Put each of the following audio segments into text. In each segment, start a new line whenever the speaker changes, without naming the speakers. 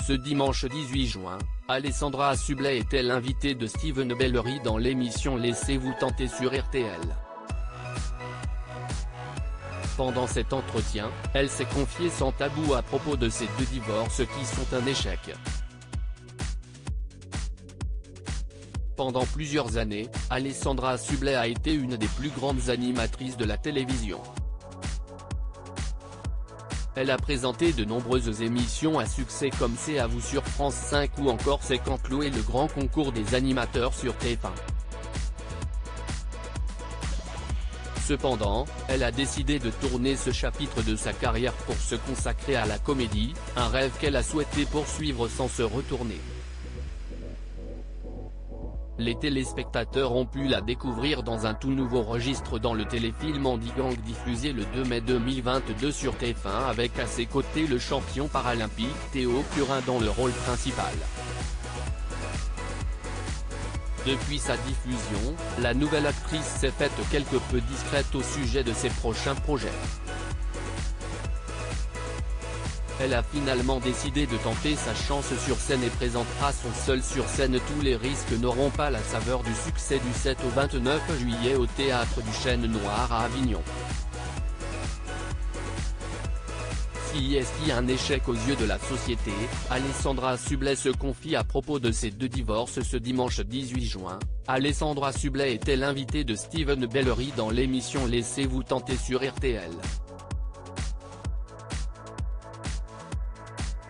Ce dimanche 18 juin, Alessandra Sublet était l'invitée de Steven Bellery dans l'émission Laissez-vous tenter sur RTL. Pendant cet entretien, elle s'est confiée sans tabou à propos de ses 2 divorces qui sont un échec. Pendant plusieurs années, Alessandra Sublet a été une des plus grandes animatrices de la télévision. Elle a présenté de nombreuses émissions à succès comme C'est à vous sur France 5 ou encore C'est quand Chloé, le grand concours des animateurs sur TF1. Cependant, elle a décidé de tourner ce chapitre de sa carrière pour se consacrer à la comédie, un rêve qu'elle a souhaité poursuivre sans se retourner. Les téléspectateurs ont pu la découvrir dans un tout nouveau registre dans le téléfilm Andy Gang diffusé le 2 mai 2022 sur TF1 avec à ses côtés le champion paralympique Théo Curin dans le rôle principal. Depuis sa diffusion, la nouvelle actrice s'est faite quelque peu discrète au sujet de ses prochains projets. Elle a finalement décidé de tenter sa chance sur scène et présentera son seul sur scène Tous les risques n'auront pas la saveur du succès du 7 au 29 juillet au Théâtre du Chêne Noir à Avignon. Si est-il un échec aux yeux de la société, Alessandra Sublet se confie à propos de ses 2 divorces ce dimanche 18 juin. Alessandra Sublet était l'invitée de Steven Bellery dans l'émission Laissez-vous tenter sur RTL.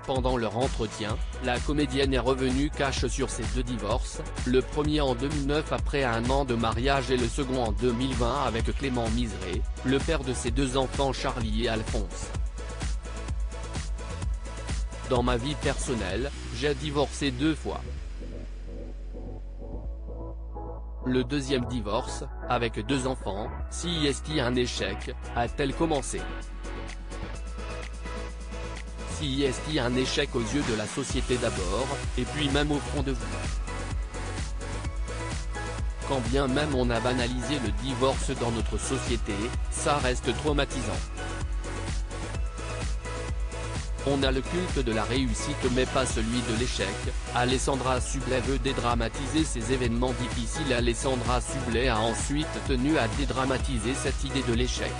Pendant leur entretien, la comédienne est revenue cash sur ses 2 divorces, le premier en 2009 après un an de mariage et le second en 2020 avec Clément Miseré, le père de ses 2 enfants Charlie et Alphonse. Dans ma vie personnelle, j'ai divorcé 2 fois. Le deuxième divorce, avec 2 enfants, si est-il un échec, a-t-elle commencé. Si est-il un échec aux yeux de la société d'abord, et puis même au fond de vous. Quand bien même on a banalisé le divorce dans notre société, ça reste traumatisant. On a le culte de la réussite mais pas celui de l'échec. Alessandra Sublet veut dédramatiser ces événements difficiles. Alessandra Sublet a ensuite tenu à dédramatiser cette idée de l'échec.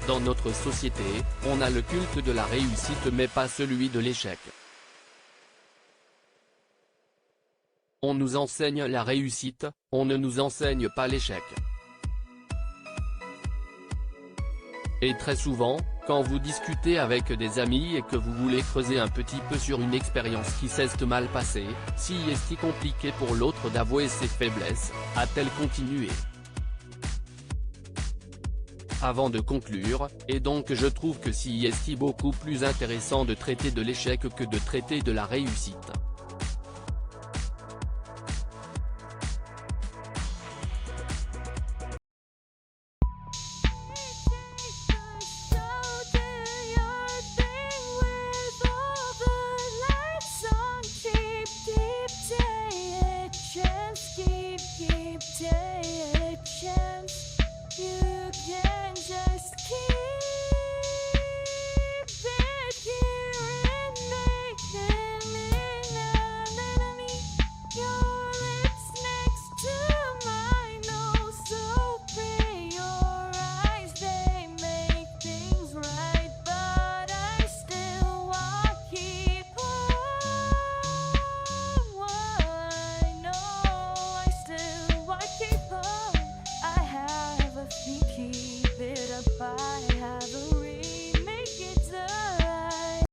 Dans notre société, on a le culte de la réussite mais pas celui de l'échec. On nous enseigne la réussite, on ne nous enseigne pas l'échec. Et très souvent, quand vous discutez avec des amis et que vous voulez creuser un petit peu sur une expérience qui s'est mal passée, si est-il compliqué pour l'autre d'avouer ses faiblesses, a-t-elle continué. Avant de conclure, et donc je trouve que si est-il beaucoup plus intéressant de traiter de l'échec que de traiter de la réussite.